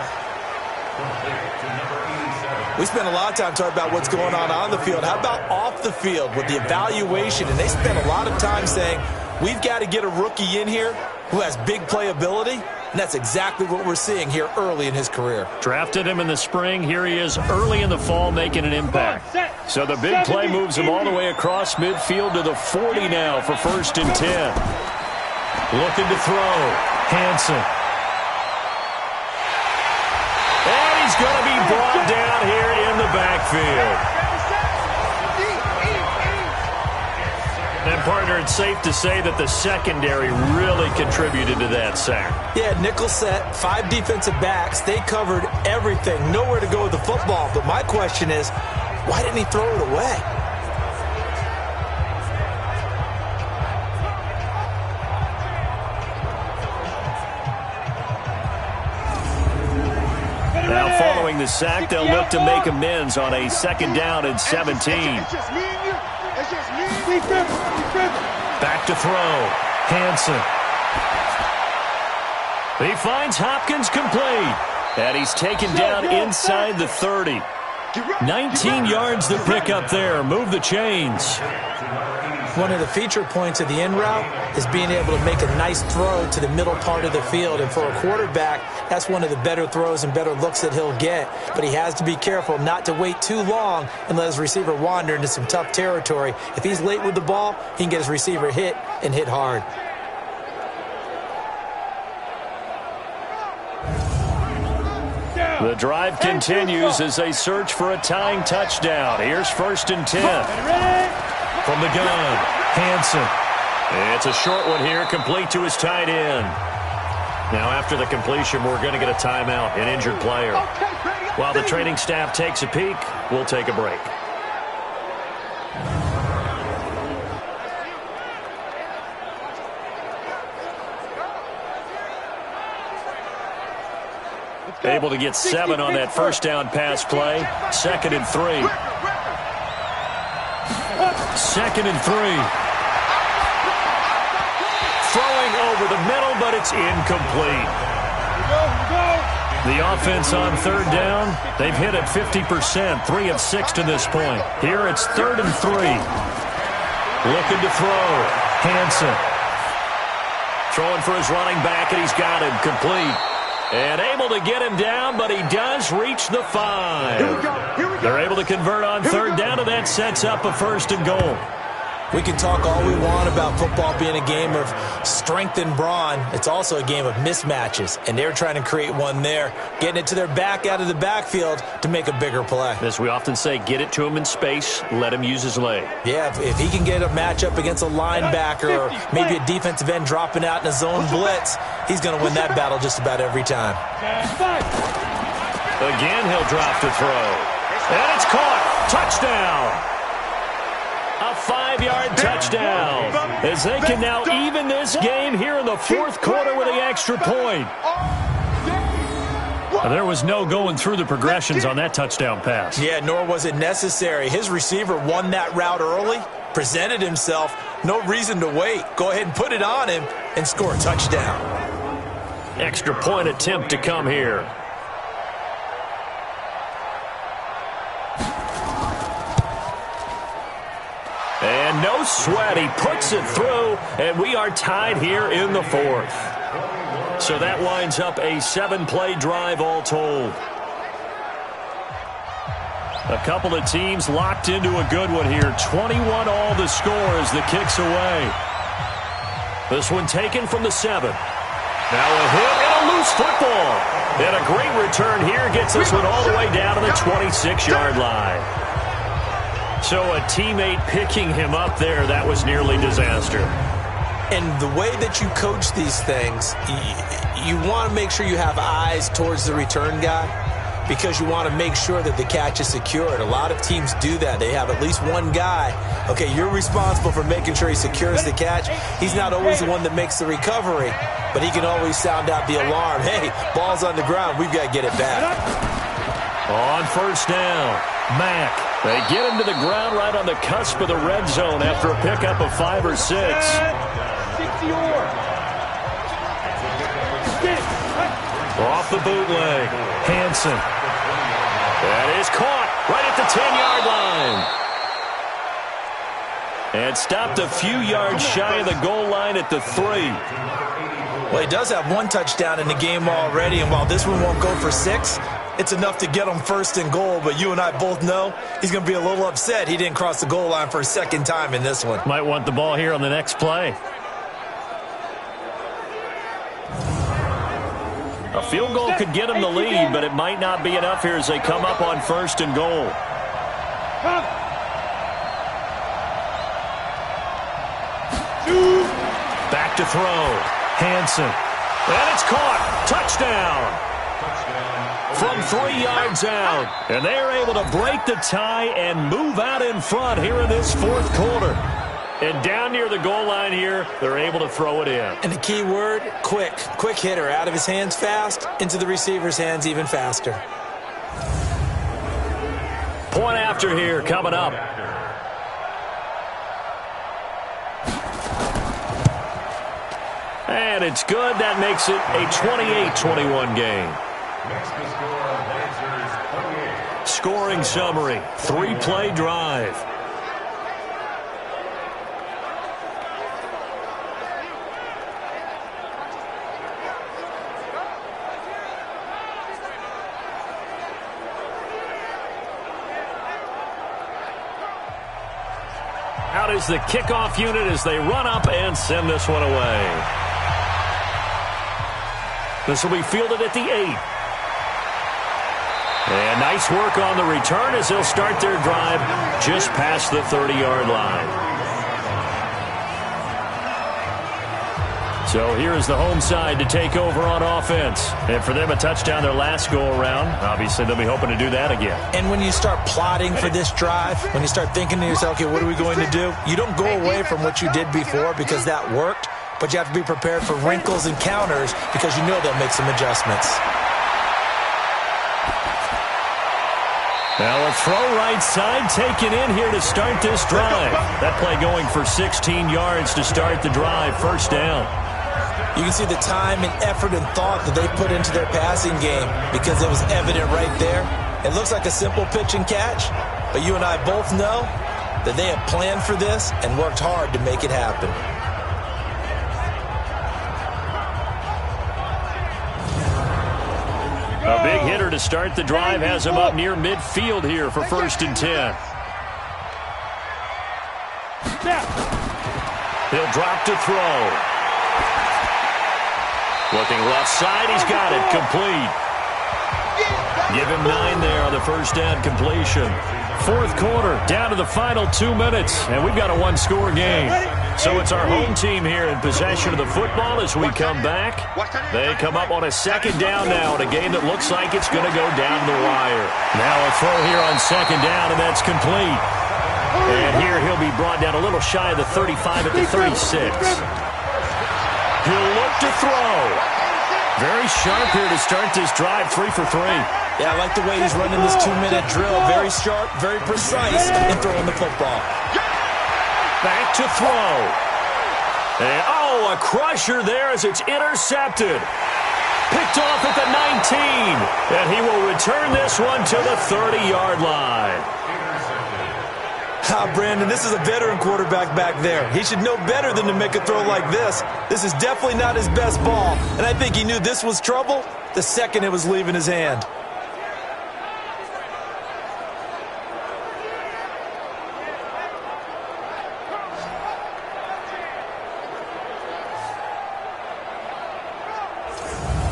We spent a lot of time talking about what's going on the field. How about off the field with the evaluation? And they spent a lot of time saying, we've got to get a rookie in here who has big playability. And that's exactly what we're seeing here early in his career. Drafted him in the spring. Here he is early in the fall making an impact. So the big play moves him all the way across midfield to the 40 now for 1st and 10. Looking to throw. Hansen. And he's going to be brought down here in the backfield. And, partner, it's safe to say that the secondary really contributed to that sack. Yeah, nickel set, 5 defensive backs. They covered everything. Nowhere to go with the football. But my question is, why didn't he throw it away? Now, following the sack, they'll look to make amends on a 2nd down and 17. It's just me and you. It's just me and you. Back to throw. Hansen. He finds Hopkins complete. And he's taken down inside the 30. 19 yards to pick up there. Move the chains. One of the feature points of the in route is being able to make a nice throw to the middle part of the field. And for a quarterback, that's one of the better throws and better looks that he'll get. But he has to be careful not to wait too long and let his receiver wander into some tough territory. If he's late with the ball, he can get his receiver hit and hit hard. The drive continues as they search for a tying touchdown. Here's 1st and 10. From the gun, Hansen. It's a short one here, complete to his tight end. Now after the completion, we're going to get a timeout, an injured player. While the training staff takes a peek, we'll take a break. Able to get 7 on that 1st down pass play. 2nd and 3. 2nd and 3. Throwing over the middle, but it's incomplete. The offense on 3rd down, they've hit it 50%, 3 of 6 to this point. Here it's 3rd and 3. Looking to throw. Hansen. Throwing for his running back, and he's got him complete. And able to get him down, but he does reach the 5. Here we go. They're able to convert on 3rd down, and that sets up a 1st and goal. We can talk all we want about football being a game of strength and brawn. It's also a game of mismatches, and they're trying to create one there, getting it to their back out of the backfield to make a bigger play. As we often say, get it to him in space, let him use his leg. Yeah, if he can get a matchup against a linebacker or maybe a defensive end dropping out in a zone blitz, he's going to win that battle just about every time. Again, he'll drop to throw. And it's caught. Touchdown. A 5-yard touchdown as they can now even this game here in the 4th quarter with the extra point. There was no going through the progressions on that touchdown pass. Yeah, nor was it necessary. His receiver won that route early, presented himself, no reason to wait. Go ahead and put it on him and score a touchdown. Extra point attempt to come here. And no sweat, he puts it through, and we are tied here in the 4th. So that winds up a 7-play drive all told. A couple of teams locked into a good one here. 21 all the score as the kick's away. This one taken from the 7. Now a hit and a loose football. And a great return here gets this one all the way down to the 26-yard line. So a teammate picking him up there, that was nearly disaster. And the way that you coach these things, you want to make sure you have eyes towards the return guy. because you want to make sure that the catch is secured. A lot of teams do that. They have at least one guy. Okay, you're responsible for making sure he secures the catch. He's not always the one that makes the recovery, but he can always sound out the alarm. Hey, ball's on the ground. We've got to get it back. On first down, Mack. They get him to the ground right on the cusp of the red zone after a pickup of 5 or 6. Off the bootleg, Hansen. That is caught right at the 10-yard line. And stopped a few yards shy of the goal line at the 3. Well, he does have one touchdown in the game already, and while this one won't go for 6, it's enough to get him first and goal. But you and I both know he's going to be a little upset he didn't cross the goal line for a second time in this one. Might want the ball here on the next play. A field goal could get him the lead, but it might not be enough here as they come up on first and goal. Back to throw. Hansen. And it's caught. Touchdown. From 3 yards out. And they are able to break the tie and move out in front here in this fourth quarter. And down near the goal line here, they're able to throw it in. And the key word, quick. Quick hitter. Out of his hands fast, into the receiver's hands even faster. Point after here coming up. And it's good. That makes it a 28-21 game. Scoring summary, 3-play drive. Out is the kickoff unit as they run up and send this one away. This will be fielded at the 8. And nice work on the return as they'll start their drive just past the 30-yard line. So here is the home side to take over on offense. And for them, a touchdown their last go-around. Obviously, they'll be hoping to do that again. And when you start plotting for this drive, when you start thinking to yourself, okay, what are we going to do? You don't go away from what you did before because that worked. But you have to be prepared for wrinkles and counters because you know they'll make some adjustments. Now a throw right side taken in here to start this drive. That play going for 16 yards to start the drive. First down. You can see the time and effort and thought that they put into their passing game because it was evident right there. It looks like a simple pitch and catch, but you and I both know that they have planned for this and worked hard to make it happen. A big hitter to start the drive has him up near midfield here for first and 10. He'll drop to throw. Looking left side, he's got it, complete. Give him 9 there on the first down completion. Fourth quarter, down to the final 2 minutes, and we've got a one-score game. So it's our home team here in possession of the football as we come back. They come up on a second down now in a game that looks like it's going to go down the wire. Now a throw here on second down, and that's complete. And here he'll be brought down a little shy of the 35 at the 36. He'll look to throw. Very sharp here to start this drive, 3 for 3. Yeah, I like the way he's running this 2-minute drill. Very sharp, very precise in throwing the football. Back to throw. And, oh, a crusher there as it's intercepted. Picked off at the 19. And he will return this one to the 30-yard line. Brandon, this is a veteran quarterback back there. He should know better than to make a throw like this. This is definitely not his best ball. And I think he knew this was trouble the second it was leaving his hand.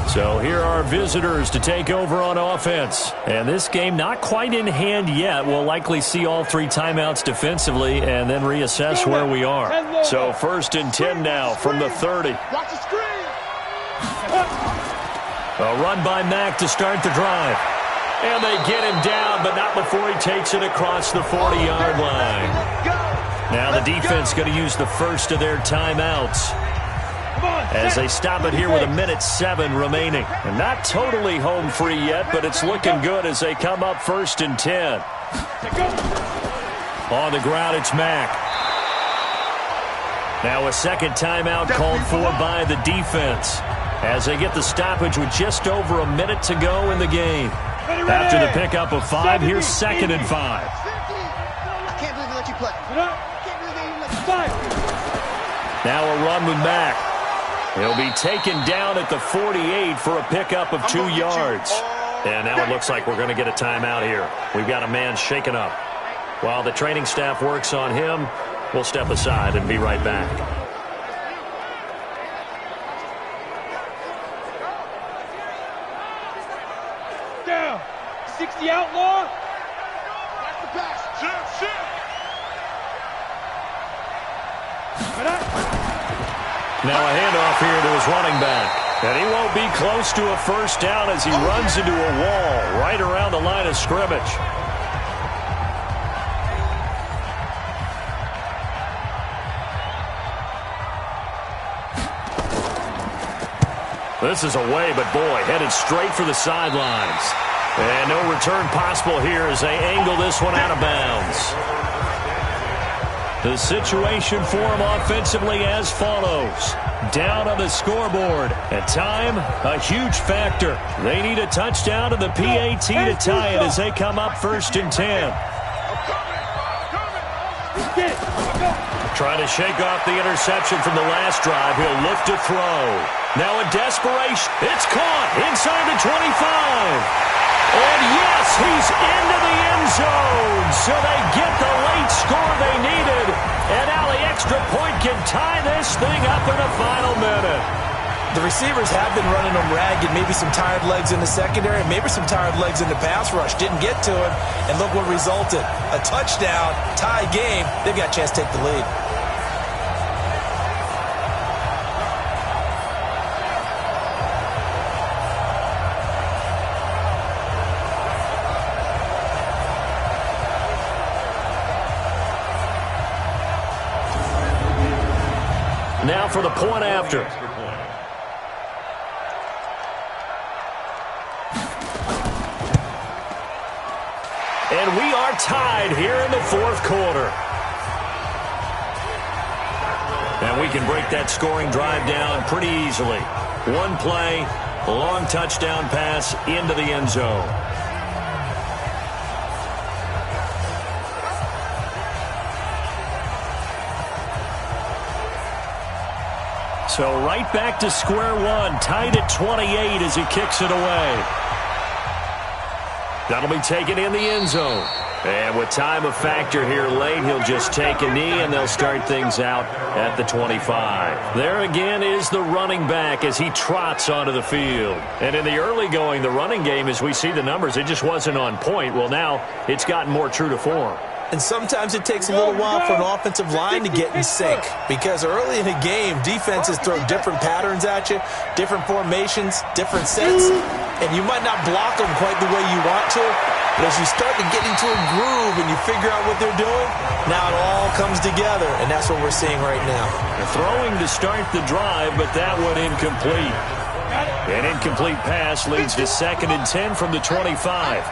So here are visitors to take over on offense. And this game not quite in hand yet. We'll likely see all 3 timeouts defensively and then reassess where we are. So first and 10 now from the 30. Watch the screen. A run by Mack to start the drive. And they get him down, but not before he takes it across the 40-yard line. Now the defense going to use the first of their timeouts as they stop it here with 1:07 remaining. And not totally home free yet, but it's looking good as they come up 1st and 10. On the ground, it's Mack. Now a second timeout called for by the defense as they get the stoppage with just over a minute to go in the game. After the pickup of 5, here's 2nd and 5. I can't believe they let you play. I can't believe they even let you play. Now a run with Mack. He'll be taken down at the 48 for a pickup of 2 yards. And now it looks like we're going to get a timeout here. We've got a man shaken up. While the training staff works on him, we'll step aside and be right back. Down. 60 outlaw. Back the pass. Shift. Now a handoff here to his running back. And he won't be close to a first down as he runs into a wall right around the line of scrimmage. This is away, but boy, headed straight for the sidelines. And no return possible here as they angle this one out of bounds. The situation for him offensively as follows. Down on the scoreboard. At time, a huge factor. They need a touchdown to the PAT to tie it as they come up 1st and 10. Trying to shake off the interception from the last drive. He'll look to throw. Now in desperation, it's caught inside the 25. And yes, he's into the end zone. So they get the late score they needed. And now the extra point can tie this thing up in the final minute. The receivers have been running them ragged. Maybe some tired legs in the secondary, maybe some tired legs in the pass rush. Didn't get to him, and look what resulted. A touchdown, tie game. They've got a chance to take the lead. Now for the point after. And we are tied here in the 4th quarter. And we can break that scoring drive down pretty easily. One play, a long touchdown pass into the end zone. So right back to square one, tied at 28 as he kicks it away. That'll be taken in the end zone. And with time a factor here late, he'll just take a knee and they'll start things out at the 25. There again is the running back as he trots onto the field. And in the early going, the running game, as we see the numbers, it just wasn't on point. Well, now it's gotten more true to form. And sometimes it takes a little while for an offensive line to get in sync, because early in the game, defenses throw different patterns at you, different formations, different sets, and you might not block them quite the way you want to, but as you start to get into a groove and you figure out what they're doing, now it all comes together, and that's what we're seeing right now. They're throwing to start the drive, but that one incomplete. An incomplete pass leads to 2nd and 10 from the 25.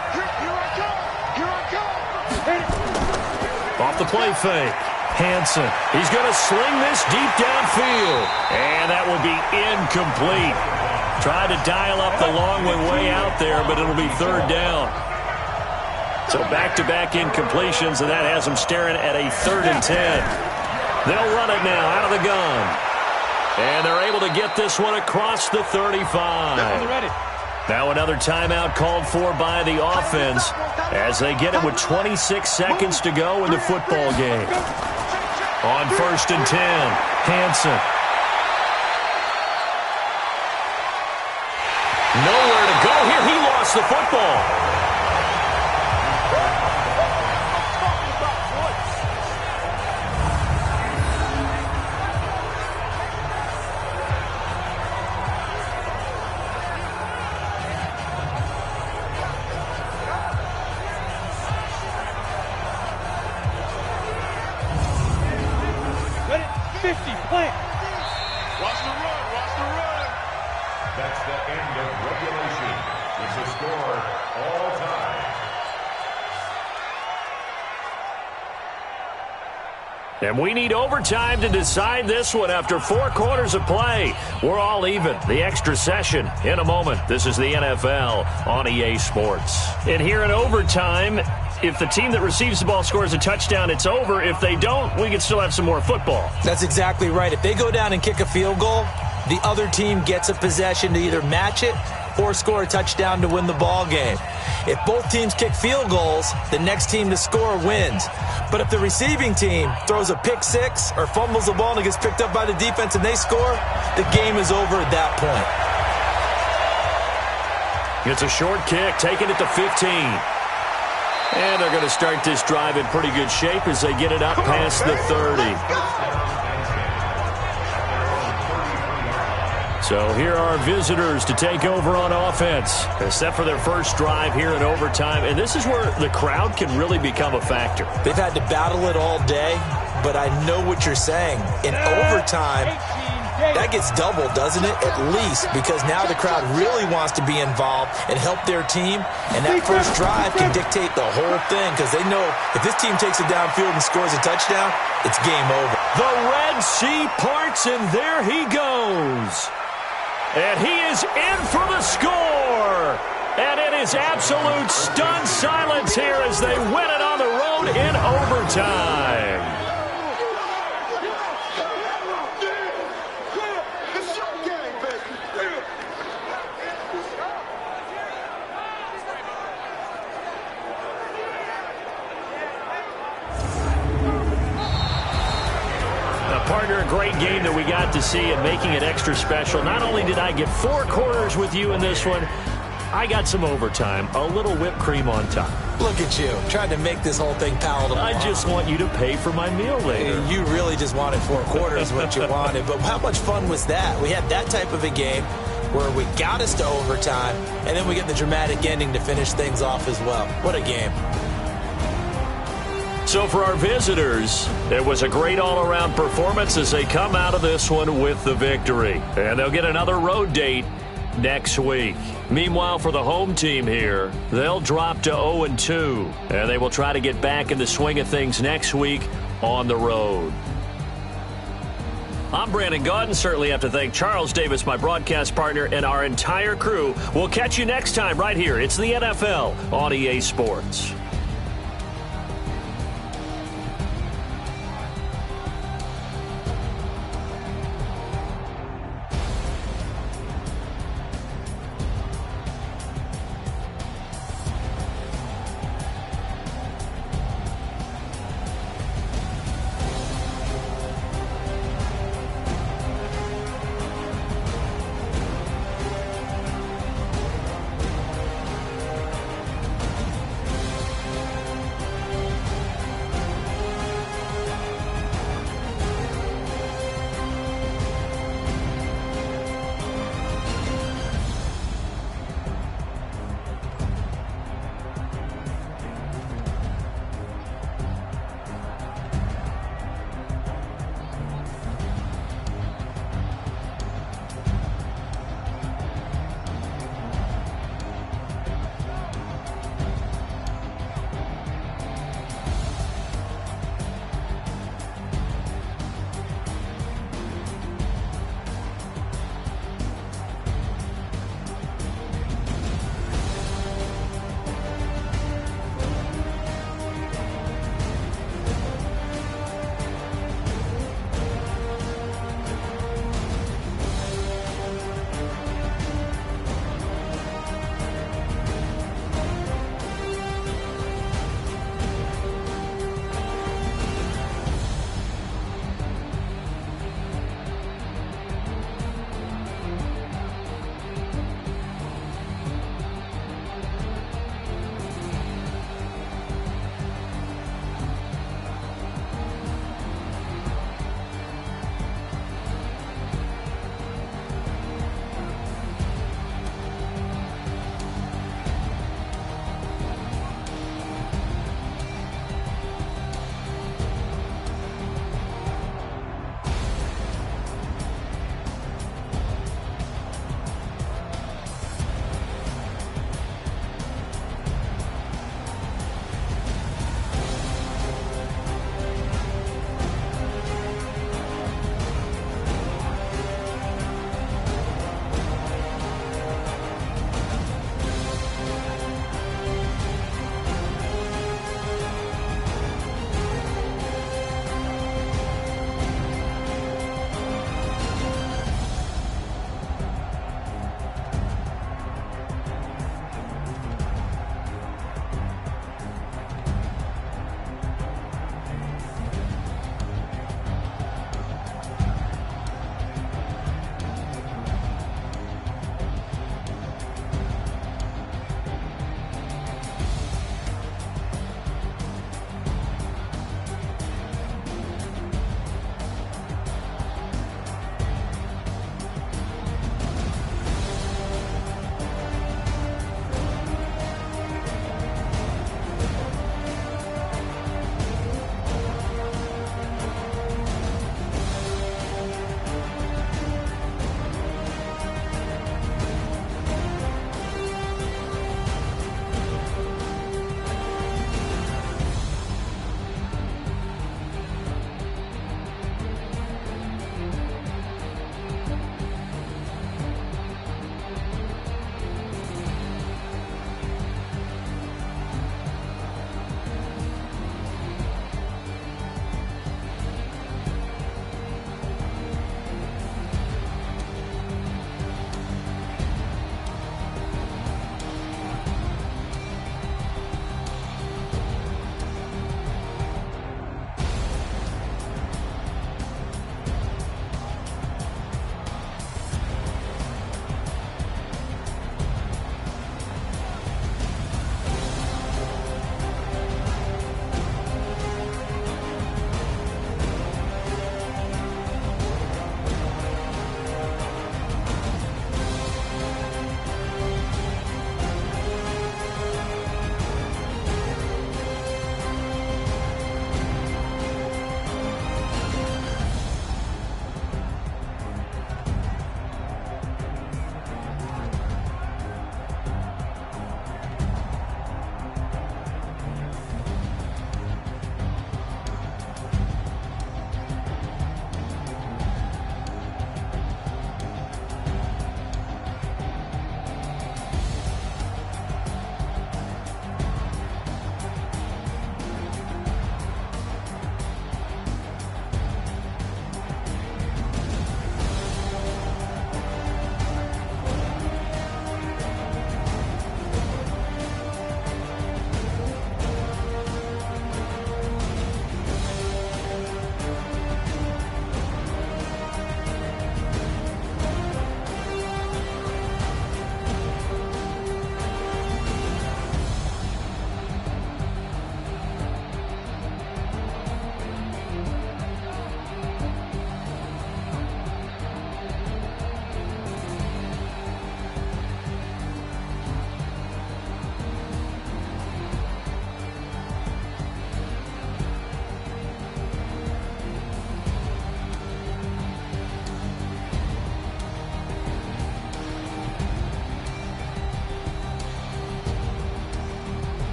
Off the play fake. Hansen. He's going to sling this deep downfield. And that will be incomplete. Tried to dial up the long one way out there, but it'll be 3rd down. So back-to-back incompletions, and that has them staring at a 3rd and 10. They'll run it now out of the gun. And they're able to get this one across the 35. Now another timeout called for by the offense as they get it with 26 seconds to go in the football game. On 1st and 10, Hansen. Nowhere to go here. He lost the football. That's the end of regulation. It's a score all time. And we need overtime to decide this one after 4 quarters of play. We're all even. The extra session in a moment. This is the NFL on EA Sports. And here in overtime, if the team that receives the ball scores a touchdown, it's over. If they don't, we can still have some more football. That's exactly right. If they go down and kick a field goal, the other team gets a possession to either match it or score a touchdown to win the ball game. If both teams kick field goals, the next team to score wins. But if the receiving team throws a pick six or fumbles the ball and it gets picked up by the defense and they score, the game is over at that point. It's a short kick, taking it to 15. And they're going to start this drive in pretty good shape as they get it up past the 30. So here are visitors to take over on offense, except for their first drive here in overtime. And this is where the crowd can really become a factor. They've had to battle it all day, but I know what you're saying. In overtime, that gets doubled, doesn't it? At least, because now the crowd really wants to be involved and help their team. And that first drive can dictate the whole thing because they know if this team takes it downfield and scores a touchdown, it's game over. The Red Sea parts, and there he goes. And he is in for the score. And it is absolute stunned silence here as they win it on the road in overtime. Partner, a great game that we got to see and making it extra special. Not only did I get 4 quarters with you in this one, I got some overtime, a little whipped cream on top. Look at you, trying to make this whole thing palatable. I just want you to pay for my meal later. You really just wanted 4 quarters what you wanted, but how much fun was that? We had that type of a game where we got us to overtime, and then we get the dramatic ending to finish things off as well. What a game. So for our visitors, it was a great all-around performance as they come out of this one with the victory. And they'll get another road date next week. Meanwhile, for the home team here, they'll drop to 0-2. And they will try to get back in the swing of things next week on the road. I'm Brandon Gaudin. Certainly have to thank Charles Davis, my broadcast partner, and our entire crew. We'll catch you next time right here. It's the NFL on EA Sports.